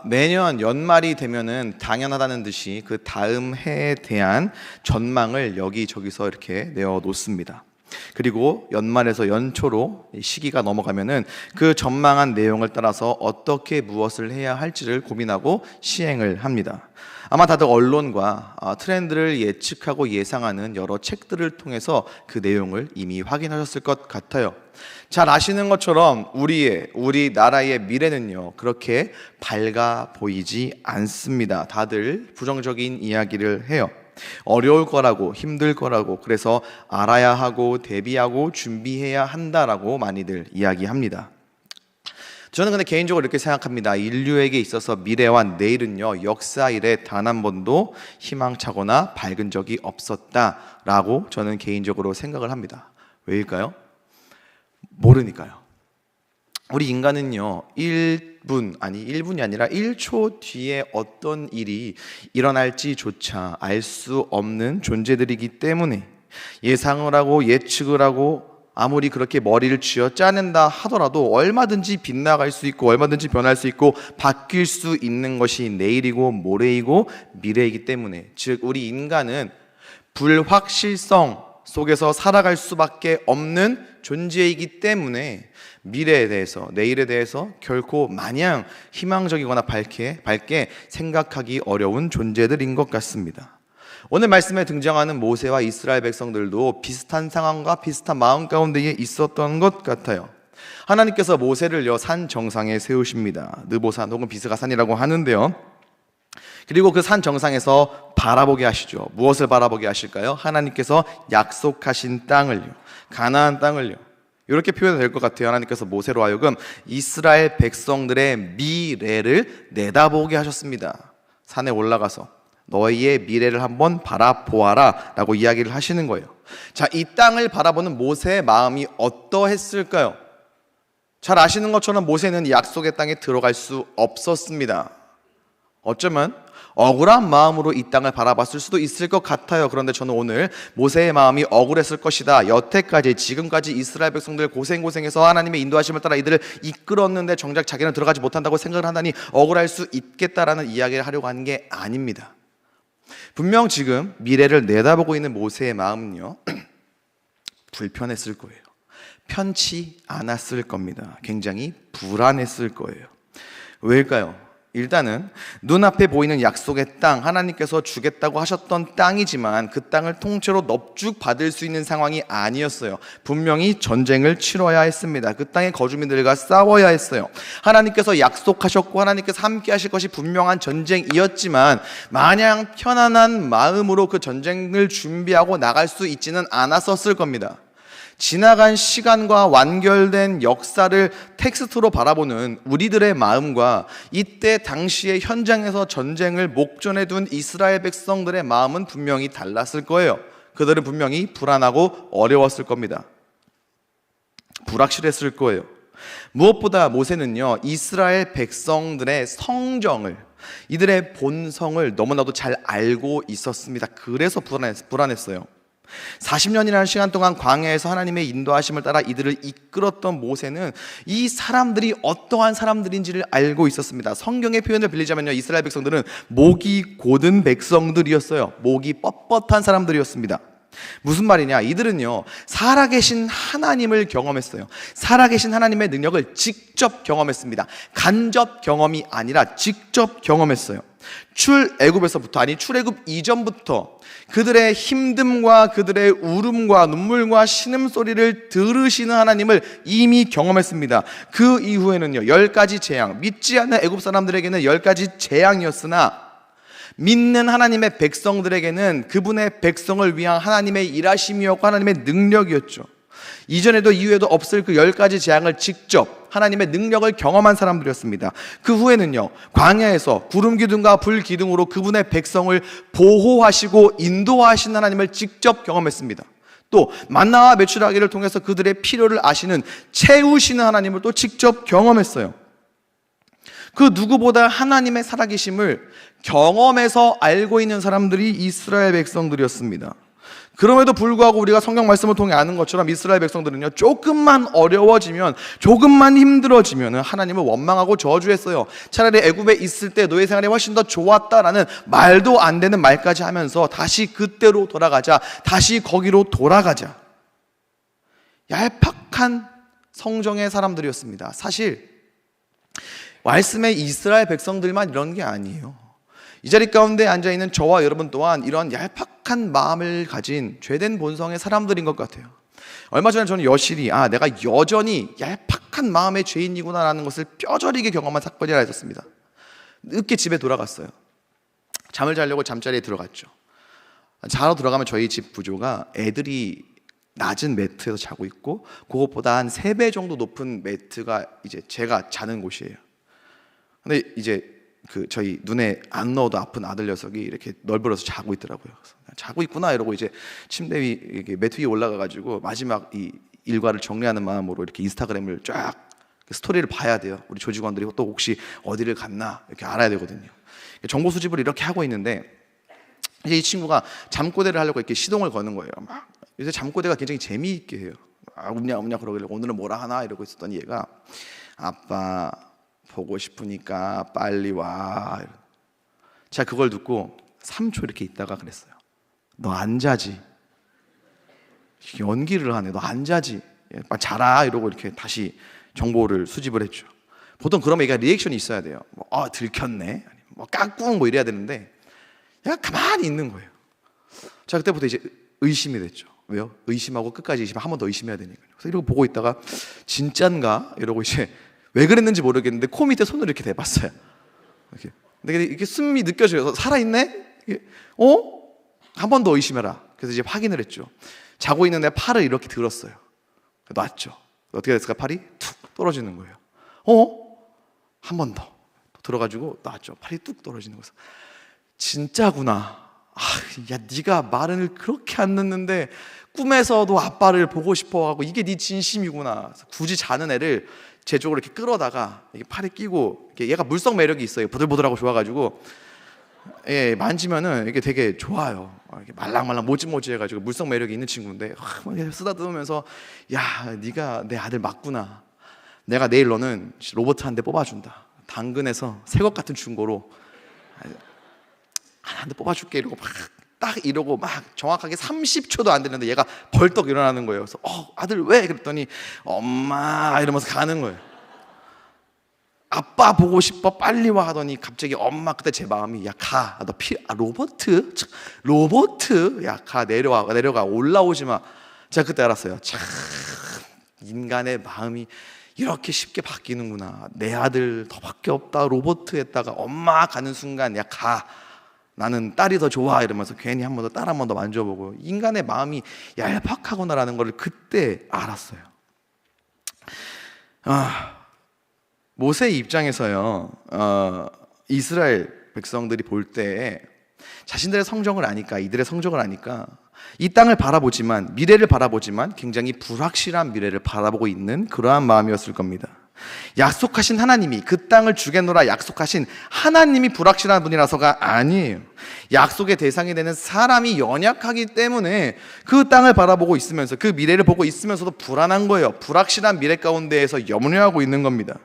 매년 연말이 되면은 당연하다는 듯이 그 다음 해에 대한 전망을 여기저기서 이렇게 내어 놓습니다. 그리고 연말에서 연초로 시기가 넘어가면은 그 전망한 내용을 따라서 어떻게 무엇을 해야 할지를 고민하고 시행을 합니다. 아마 다들 언론과 트렌드를 예측하고 예상하는 여러 책들을 통해서 그 내용을 이미 확인하셨을 것 같아요. 잘 아시는 것처럼 우리 나라의 미래는요, 그렇게 밝아 보이지 않습니다. 다들 부정적인 이야기를 해요. 어려울 거라고, 힘들 거라고, 그래서 알아야 하고 대비하고 준비해야 한다라고 많이들 이야기합니다. 저는 근데 개인적으로 이렇게 생각합니다. 인류에게 있어서 미래와 내일은요, 역사 이래 단 한 번도 희망차거나 밝은 적이 없었다라고 저는 개인적으로 생각을 합니다. 왜일까요? 모르니까요. 우리 인간은요, 1분이 아니라 1초 뒤에 어떤 일이 일어날지조차 알 수 없는 존재들이기 때문에 예상을 하고 예측을 하고 아무리 그렇게 머리를 쥐어 짜낸다 하더라도 얼마든지 빗나갈 수 있고 얼마든지 변할 수 있고 바뀔 수 있는 것이 내일이고 모레이고 미래이기 때문에, 즉 우리 인간은 불확실성 속에서 살아갈 수밖에 없는 존재이기 때문에 미래에 대해서, 내일에 대해서 결코 마냥 희망적이거나 밝게 생각하기 어려운 존재들인 것 같습니다. 오늘 말씀에 등장하는 모세와 이스라엘 백성들도 비슷한 상황과 비슷한 마음 가운데에 있었던 것 같아요. 하나님께서 모세를요, 산 정상에 세우십니다. 느보산 혹은 비스가산이라고 하는데요. 그리고 그 산 정상에서 바라보게 하시죠. 무엇을 바라보게 하실까요? 하나님께서 약속하신 땅을요, 가나안 땅을요. 이렇게 표현이 될 것 같아요. 하나님께서 모세로 하여금 이스라엘 백성들의 미래를 내다보게 하셨습니다. 산에 올라가서 너희의 미래를 한번 바라보아라 라고 이야기를 하시는 거예요. 자, 이 땅을 바라보는 모세의 마음이 어떠했을까요? 잘 아시는 것처럼 모세는 약속의 땅에 들어갈 수 없었습니다. 어쩌면 억울한 마음으로 이 땅을 바라봤을 수도 있을 것 같아요. 그런데 저는 오늘 모세의 마음이 억울했을 것이다, 지금까지 이스라엘 백성들 고생해서 하나님의 인도하심을 따라 이들을 이끌었는데 정작 자기는 들어가지 못한다고 생각을 한다니 억울할 수 있겠다라는 이야기를 하려고 하는 게 아닙니다. 분명 지금 미래를 내다보고 있는 모세의 마음은요, 불편했을 거예요. 편치 않았을 겁니다. 굉장히 불안했을 거예요. 왜일까요? 일단은 눈앞에 보이는 약속의 땅, 하나님께서 주겠다고 하셨던 땅이지만 그 땅을 통째로 넙죽 받을 수 있는 상황이 아니었어요. 분명히 전쟁을 치러야 했습니다. 그 땅의 거주민들과 싸워야 했어요. 하나님께서 약속하셨고 하나님께서 함께 하실 것이 분명한 전쟁이었지만 마냥 편안한 마음으로 그 전쟁을 준비하고 나갈 수 있지는 않았었을 겁니다. 지나간 시간과 완결된 역사를 텍스트로 바라보는 우리들의 마음과 이때 당시의 현장에서 전쟁을 목전에 둔 이스라엘 백성들의 마음은 분명히 달랐을 거예요. 그들은 분명히 불안하고 어려웠을 겁니다. 불확실했을 거예요. 무엇보다 모세는요, 이스라엘 백성들의 성정을, 이들의 본성을 너무나도 잘 알고 있었습니다. 그래서 불안했어요. 40년이라는 시간 동안 광야에서 하나님의 인도하심을 따라 이들을 이끌었던 모세는 이 사람들이 어떠한 사람들인지를 알고 있었습니다. 성경의 표현을 빌리자면요, 이스라엘 백성들은 목이 곧은 백성들이었어요. 목이 뻣뻣한 사람들이었습니다. 무슨 말이냐? 이들은요, 살아계신 하나님을 경험했어요. 살아계신 하나님의 능력을 직접 경험했습니다. 간접 경험이 아니라 직접 경험했어요. 출애굽 이전부터 그들의 힘듦과 그들의 울음과 눈물과 신음소리를 들으시는 하나님을 이미 경험했습니다. 그 이후에는요, 10가지 재앙, 믿지 않는 애굽 사람들에게는 10가지 재앙이었으나 믿는 하나님의 백성들에게는 그분의 백성을 위한 하나님의 일하심이었고 하나님의 능력이었죠. 이전에도 이후에도 없을 그 10가지 재앙을 직접 하나님의 능력을 경험한 사람들이었습니다. 그 후에는요, 광야에서 구름 기둥과 불 기둥으로 그분의 백성을 보호하시고 인도하시는 하나님을 직접 경험했습니다. 또 만나와 메추라기를 통해서 그들의 필요를 아시는, 채우시는 하나님을 또 직접 경험했어요. 그 누구보다 하나님의 살아계심을 경험해서 알고 있는 사람들이 이스라엘 백성들이었습니다. 그럼에도 불구하고 우리가 성경 말씀을 통해 아는 것처럼 이스라엘 백성들은요, 조금만 어려워지면, 조금만 힘들어지면 하나님을 원망하고 저주했어요. 차라리 애굽에 있을 때 노예 생활이 훨씬 더 좋았다라는 말도 안 되는 말까지 하면서 다시 그때로 돌아가자, 다시 거기로 돌아가자. 얄팍한 성정의 사람들이었습니다. 사실 말씀의 이스라엘 백성들만 이런 게 아니에요. 이 자리 가운데 앉아있는 저와 여러분 또한 이런 얄팍한 마음을 가진 죄된 본성의 사람들인 것 같아요. 얼마 전에 저는 여실히 내가 여전히 얄팍한 마음의 죄인이구나 라는 것을 뼈저리게 경험한 사건이 하나 있었습니다. 늦게 집에 돌아갔어요. 잠을 자려고 잠자리에 들어갔죠. 자러 들어가면 저희 집 구조가 애들이 낮은 매트에서 자고 있고, 그것보다 한 3배 정도 높은 매트가 이제 제가 자는 곳이에요. 근데 이제 저희 눈에 안 넣어도 아픈 아들 녀석이 이렇게 널브러서 자고 있더라고요. 그래서 자고 있구나 이러고 이제 침대 위 이렇게 매트 위에 올라가가지고 마지막 이 일과를 정리하는 마음으로 이렇게 인스타그램을 쫙 스토리를 봐야 돼요. 우리 조직원들이 또 혹시 어디를 갔나 이렇게 알아야 되거든요. 정보 수집을 이렇게 하고 있는데 이제 이 친구가 잠꼬대를 하려고 이렇게 시동을 거는 거예요. 막 요새 잠꼬대가 굉장히 재미있게 해요. 웃냐 그러길래 오늘은 뭐라 하나 이러고 있었더니 얘가 아빠 보고 싶으니까 빨리 와. 제가 그걸 듣고 3초 이렇게 있다가 그랬어요. 너 안 자지? 연기를 하네. 너 안 자지? 빨리 자라 이러고 이렇게 다시 정보를 수집을 했죠. 보통 그러면 얘가 리액션이 있어야 돼요. 들켰네, 깍꿍 이래야 되는데 얘가 가만히 있는 거예요. 자, 그때부터 이제 의심이 됐죠. 왜요? 의심하고 끝까지 의심, 한 번 더 의심해야 되니까요. 그래서 이러고 보고 있다가 진짠가 이러고 이제 왜 그랬는지 모르겠는데 코 밑에 손을 이렇게 대봤어요. 이렇게. 근데 이렇게 숨이 느껴져요. 살아있네? 한 번 더 의심해라. 그래서 이제 확인을 했죠. 자고 있는데 팔을 이렇게 들었어요. 놨죠. 어떻게 됐을까? 팔이 툭 떨어지는 거예요. 한 번 더 들어가지고 놨죠. 팔이 뚝 떨어지는 거예요. 진짜구나. 야, 네가 말을 그렇게 안 듣는데 꿈에서도 아빠를 보고 싶어하고 이게 네 진심이구나. 굳이 자는 애를 제 쪽으로 이렇게 끌어다가 팔에 끼고, 얘가 물성 매력이 있어요. 보들보들하고 좋아가지고 만지면은 이게 되게 좋아요. 이렇게 말랑말랑 모찌모찌해가지고 물성 매력이 있는 친구인데 쓰다듬으면서 야, 네가 내 아들 맞구나. 내가 내일 너는 로봇 한 대 뽑아준다. 당근에서 새것 같은 중고로 한 대 뽑아줄게 이러고 딱 이러고 막 정확하게 30초도 안 되는데 얘가 벌떡 일어나는 거예요. 그래서 아들 왜? 그랬더니 엄마 이러면서 가는 거예요. 아빠 보고 싶어 빨리 와 하더니 갑자기 엄마, 그때 제 마음이 야 가, 너 로버트 야 가, 내려가 올라오지 마. 제가 그때 알았어요. 참 인간의 마음이 이렇게 쉽게 바뀌는구나. 내 아들 너밖에 없다 로버트 했다가 엄마 가는 순간 야 가, 나는 딸이 더 좋아 이러면서 괜히 한 번 더 딸 한 번 더 만져보고, 인간의 마음이 얄팍하구나라는 걸 그때 알았어요. 모세의 입장에서요, 이스라엘 백성들이 볼 때 자신들의 성적을 아니까, 이들의 성적을 아니까 이 땅을 바라보지만, 미래를 바라보지만 굉장히 불확실한 미래를 바라보고 있는 그러한 마음이었을 겁니다. 약속하신 하나님이, 그 땅을 주겠노라 약속하신 하나님이 불확실한 분이라서가 아니에요. 약속의 대상이 되는 사람이 연약하기 때문에 그 땅을 바라보고 있으면서, 그 미래를 보고 있으면서도 불안한 거예요. 불확실한 미래 가운데에서 염려하고 있는 겁니다.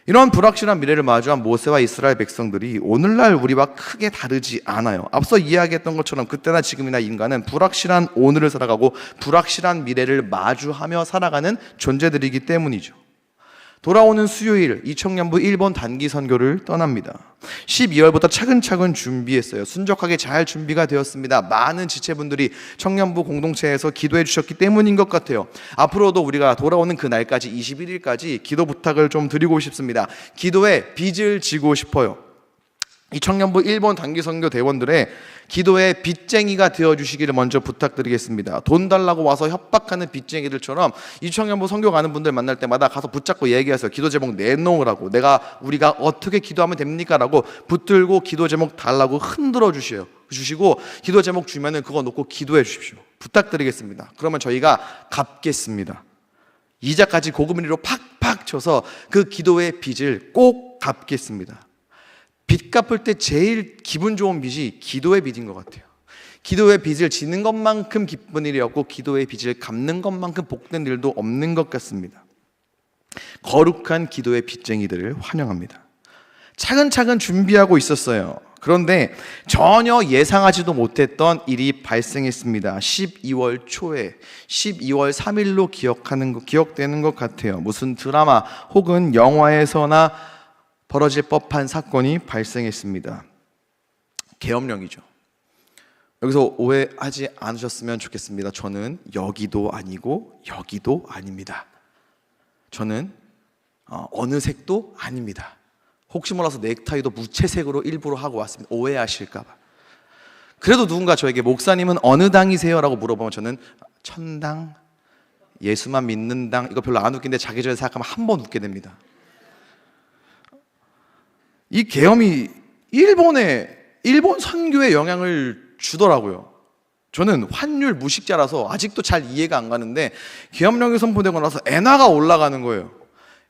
이런 불확실한 미래를 마주한 모세와 이스라엘 백성들이 오늘날 우리와 크게 다르지 않아요. 앞서 이야기했던 것처럼 그때나 지금이나 인간은 불확실한 오늘을 살아가고 불확실한 미래를 마주하며 살아가는 존재들이기 때문이죠. 돌아오는 수요일 이 청년부 일본 단기 선교를 떠납니다. 12월부터 차근차근 준비했어요. 순적하게 잘 준비가 되었습니다. 많은 지체분들이 청년부 공동체에서 기도해 주셨기 때문인 것 같아요. 앞으로도 우리가 돌아오는 그 날까지 21일까지 기도 부탁을 좀 드리고 싶습니다. 기도에 빚을 지고 싶어요. 이 청년부 일본 단기 선교 대원들의 기도의 빚쟁이가 되어주시기를 먼저 부탁드리겠습니다. 돈 달라고 와서 협박하는 빚쟁이들처럼 이 청년부 선교 가는 분들 만날 때마다 가서 붙잡고 얘기하세요. 기도 제목 내놓으라고. 우리가 어떻게 기도하면 됩니까? 라고 붙들고 기도 제목 달라고 흔들어 주시고 기도 제목 주면은 그거 놓고 기도해 주십시오. 부탁드리겠습니다. 그러면 저희가 갚겠습니다. 이자까지 고금리로 팍팍 쳐서 그 기도의 빚을 꼭 갚겠습니다. 빚 갚을 때 제일 기분 좋은 빚이 기도의 빚인 것 같아요. 기도의 빚을 지는 것만큼 기쁜 일이 없고 기도의 빚을 갚는 것만큼 복된 일도 없는 것 같습니다. 거룩한 기도의 빚쟁이들을 환영합니다. 차근차근 준비하고 있었어요. 그런데 전혀 예상하지도 못했던 일이 발생했습니다. 12월 초에 12월 3일로 기억되는 것 같아요. 무슨 드라마 혹은 영화에서나 벌어질 법한 사건이 발생했습니다. 계엄령이죠. 여기서 오해하지 않으셨으면 좋겠습니다. 저는 여기도 아니고 여기도 아닙니다. 저는 어느 색도 아닙니다. 혹시 몰라서 넥타이도 무채색으로 일부러 하고 왔습니다. 오해하실까 봐. 그래도 누군가 저에게 목사님은 어느 당이세요? 라고 물어보면 저는 천당, 예수만 믿는 당, 이거 별로 안 웃긴데 자기 전에 생각하면 한 번 웃게 됩니다. 이 계엄이 일본 선교에 영향을 주더라고요. 저는 환율 무식자라서 아직도 잘 이해가 안 가는데 계엄령이 선포되고 나서 엔화가 올라가는 거예요.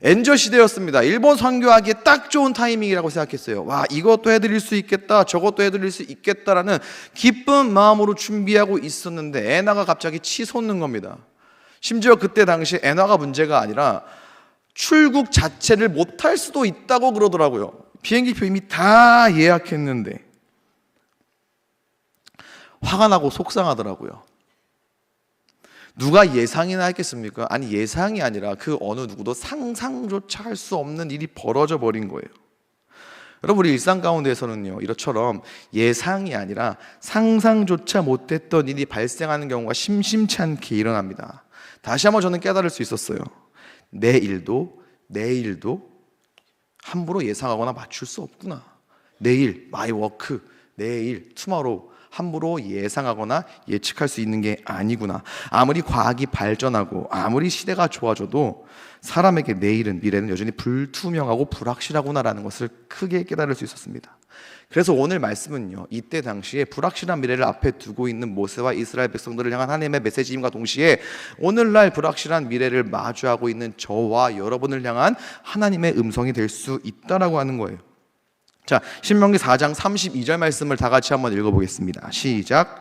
엔저 시대였습니다. 일본 선교하기에 딱 좋은 타이밍이라고 생각했어요. 와, 이것도 해드릴 수 있겠다, 저것도 해드릴 수 있겠다라는 기쁜 마음으로 준비하고 있었는데 엔화가 갑자기 치솟는 겁니다. 심지어 그때 당시 엔화가 문제가 아니라 출국 자체를 못할 수도 있다고 그러더라고요. 비행기표 이미 다 예약했는데. 화가 나고 속상하더라고요. 누가 예상이나 했겠습니까? 아니, 예상이 아니라 그 어느 누구도 상상조차 할 수 없는 일이 벌어져 버린 거예요. 여러분, 우리 일상 가운데에서는요, 이처럼 예상이 아니라 상상조차 못했던 일이 발생하는 경우가 심심치 않게 일어납니다. 다시 한번 저는 깨달을 수 있었어요. 내 일도 함부로 예상하거나 맞출 수 없구나. 내일, my work, 내일, tomorrow, 함부로 예상하거나 예측할 수 있는 게 아니구나. 아무리 과학이 발전하고 아무리 시대가 좋아져도 사람에게 내일은, 미래는 여전히 불투명하고 불확실하구나라는 것을 크게 깨달을 수 있었습니다. 그래서 오늘 말씀은요, 이때 당시에 불확실한 미래를 앞에 두고 있는 모세와 이스라엘 백성들을 향한 하나님의 메시지임과 동시에 오늘날 불확실한 미래를 마주하고 있는 저와 여러분을 향한 하나님의 음성이 될 수 있다라고 하는 거예요. 자, 신명기 4장 32절 말씀을 다 같이 한번 읽어보겠습니다. 시작.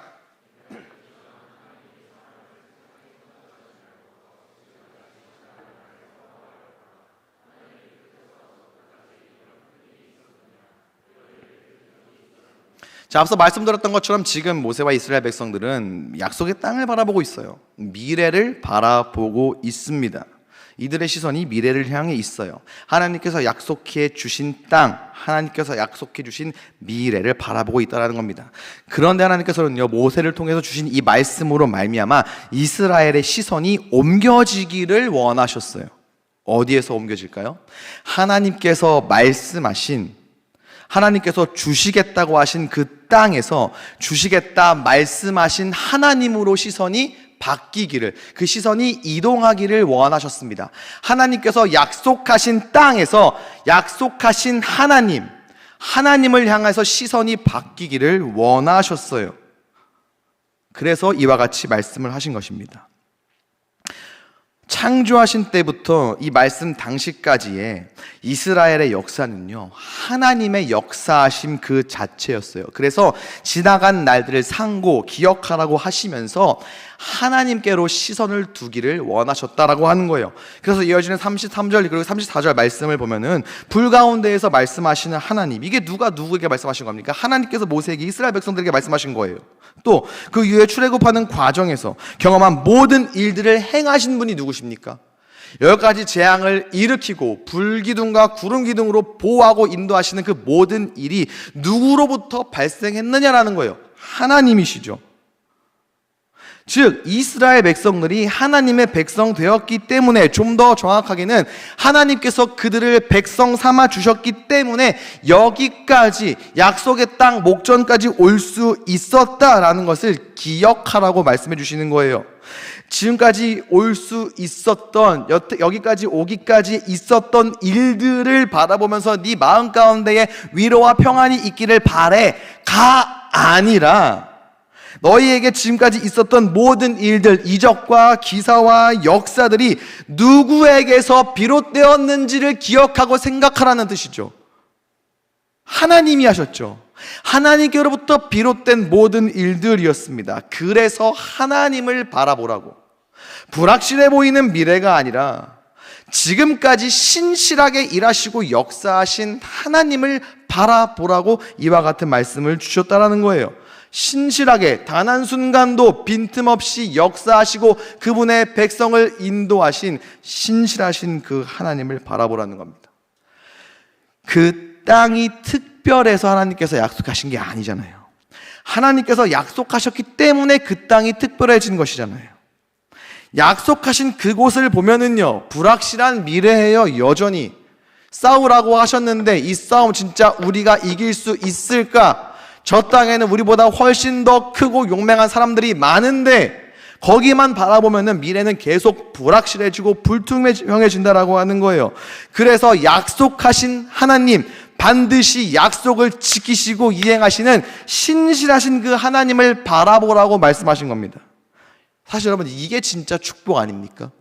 자, 앞서 말씀드렸던 것처럼 지금 모세와 이스라엘 백성들은 약속의 땅을 바라보고 있어요. 미래를 바라보고 있습니다. 이들의 시선이 미래를 향해 있어요. 하나님께서 약속해 주신 땅, 하나님께서 약속해 주신 미래를 바라보고 있다는 겁니다. 그런데 하나님께서는요, 모세를 통해서 주신 이 말씀으로 말미암아 이스라엘의 시선이 옮겨지기를 원하셨어요. 어디에서 옮겨질까요? 하나님께서 주시겠다고 하신 그 땅에서 주시겠다 말씀하신 하나님으로 시선이 바뀌기를, 그 시선이 이동하기를 원하셨습니다. 하나님께서 약속하신 땅에서 약속하신 하나님을 향해서 시선이 바뀌기를 원하셨어요. 그래서 이와 같이 말씀을 하신 것입니다. 창조하신 때부터 이 말씀 당시까지의 이스라엘의 역사는요, 하나님의 역사하심 그 자체였어요. 그래서 지나간 날들을 상고 기억하라고 하시면서 하나님께로 시선을 두기를 원하셨다라고 하는 거예요. 그래서 이어지는 33절 그리고 34절 말씀을 보면은 불 가운데에서 말씀하시는 하나님, 이게 누가 누구에게 말씀하신 겁니까? 하나님께서 모세에게, 이스라엘 백성들에게 말씀하신 거예요. 또 그 이후에 출애굽하는 과정에서 경험한 모든 일들을 행하신 분이 누구십니까? 여러 가지 재앙을 일으키고 불기둥과 구름기둥으로 보호하고 인도하시는 그 모든 일이 누구로부터 발생했느냐라는 거예요. 하나님이시죠. 즉 이스라엘 백성들이 하나님의 백성 되었기 때문에, 좀 더 정확하게는 하나님께서 그들을 백성 삼아 주셨기 때문에 여기까지 약속의 땅 목전까지 올 수 있었다라는 것을 기억하라고 말씀해 주시는 거예요. 지금까지 올 수 있었던, 여기까지 오기까지 있었던 일들을 바라보면서 네 마음 가운데에 위로와 평안이 있기를 바래가 아니라 너희에게 지금까지 있었던 모든 일들, 이적과 기사와 역사들이 누구에게서 비롯되었는지를 기억하고 생각하라는 뜻이죠. 하나님이 하셨죠. 하나님께로부터 비롯된 모든 일들이었습니다. 그래서 하나님을 바라보라고. 불확실해 보이는 미래가 아니라 지금까지 신실하게 일하시고 역사하신 하나님을 바라보라고 이와 같은 말씀을 주셨다라는 거예요. 신실하게 단 한순간도 빈틈없이 역사하시고 그분의 백성을 인도하신 신실하신 그 하나님을 바라보라는 겁니다. 그 땅이 특별해서 하나님께서 약속하신 게 아니잖아요. 하나님께서 약속하셨기 때문에 그 땅이 특별해진 것이잖아요. 약속하신 그곳을 보면은요, 불확실한 미래예요. 여전히 싸우라고 하셨는데 이 싸움 진짜 우리가 이길 수 있을까? 저 땅에는 우리보다 훨씬 더 크고 용맹한 사람들이 많은데 거기만 바라보면은 미래는 계속 불확실해지고 불투명해진다라고 하는 거예요. 그래서 약속하신 하나님, 반드시 약속을 지키시고 이행하시는 신실하신 그 하나님을 바라보라고 말씀하신 겁니다. 사실 여러분, 이게 진짜 축복 아닙니까?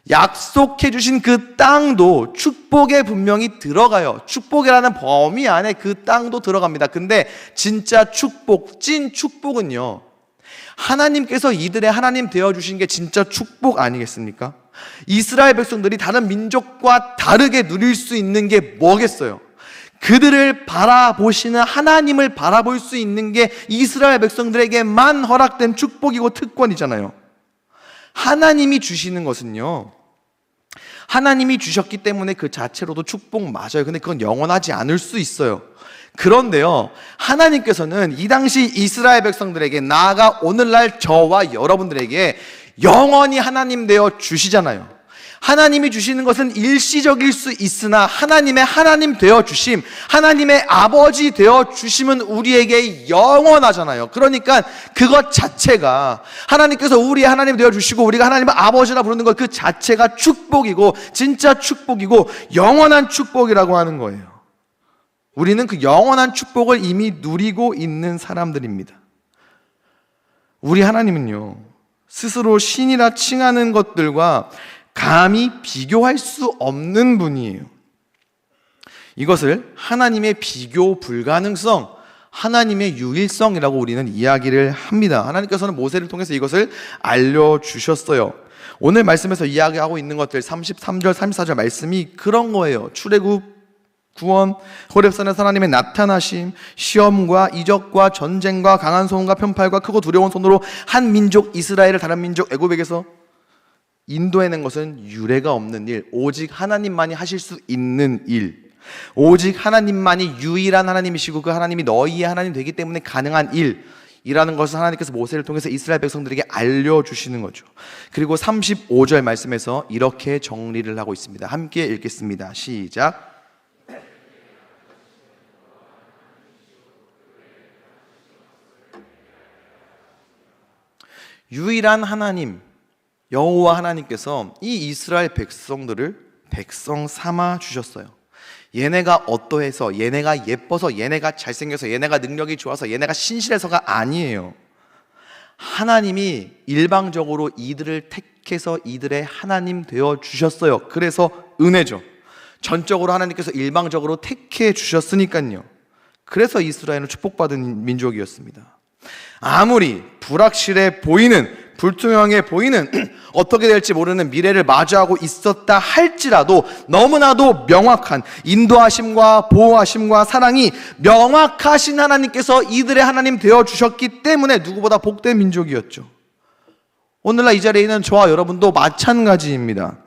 약속해 주신 그 땅도 축복에 분명히 들어가요. 축복이라는 범위 안에 그 땅도 들어갑니다. 근데 진짜 축복, 찐 축복은요, 하나님께서 이들의 하나님 되어주신 게 진짜 축복 아니겠습니까? 이스라엘 백성들이 다른 민족과 다르게 누릴 수 있는 게 뭐겠어요? 그들을 바라보시는 하나님을 바라볼 수 있는 게 이스라엘 백성들에게만 허락된 축복이고 특권이잖아요. 하나님이 주시는 것은요, 하나님이 주셨기 때문에 그 자체로도 축복 맞아요. 근데 그건 영원하지 않을 수 있어요. 그런데요, 하나님께서는 이 당시 이스라엘 백성들에게, 나아가 오늘날 저와 여러분들에게 영원히 하나님 되어 주시잖아요. 하나님이 주시는 것은 일시적일 수 있으나 하나님의 하나님 되어 주심, 하나님의 아버지 되어 주심은 우리에게 영원하잖아요. 그러니까 그것 자체가, 하나님께서 우리의 하나님 되어 주시고 우리가 하나님의 아버지라 부르는 것 그 자체가 축복이고 진짜 축복이고 영원한 축복이라고 하는 거예요. 우리는 그 영원한 축복을 이미 누리고 있는 사람들입니다. 우리 하나님은요, 스스로 신이라 칭하는 것들과 감히 비교할 수 없는 분이에요. 이것을 하나님의 비교 불가능성, 하나님의 유일성이라고 우리는 이야기를 합니다. 하나님께서는 모세를 통해서 이것을 알려주셨어요. 오늘 말씀에서 이야기하고 있는 것들 33절, 34절 말씀이 그런 거예요. 출애굽, 구원, 호렙산에서 하나님의 나타나심, 시험과 이적과 전쟁과 강한 소음과 편팔과 크고 두려운 손으로 한 민족 이스라엘을 다른 민족 애굽에게서 인도해낸 것은 유례가 없는 일, 오직 하나님만이 하실 수 있는 일, 오직 하나님만이 유일한 하나님이시고 그 하나님이 너희의 하나님 되기 때문에 가능한 일이라는 것을 하나님께서 모세를 통해서 이스라엘 백성들에게 알려주시는 거죠. 그리고 35절 말씀에서 이렇게 정리를 하고 있습니다. 함께 읽겠습니다. 시작. 유일한 하나님 여호와 하나님께서 이 이스라엘 백성들을 백성 삼아 주셨어요. 얘네가 어떠해서, 얘네가 예뻐서, 얘네가 잘생겨서, 얘네가 능력이 좋아서, 얘네가 신실해서가 아니에요. 하나님이 일방적으로 이들을 택해서 이들의 하나님 되어 주셨어요. 그래서 은혜죠. 전적으로 하나님께서 일방적으로 택해 주셨으니까요. 그래서 이스라엘은 축복받은 민족이었습니다. 아무리 불확실해 보이는, 불투명해 보이는, 어떻게 될지 모르는 미래를 마주하고 있었다 할지라도 너무나도 명확한 인도하심과 보호하심과 사랑이 명확하신 하나님께서 이들의 하나님 되어주셨기 때문에 누구보다 복된 민족이었죠. 오늘날 이 자리에 있는 저와 여러분도 마찬가지입니다.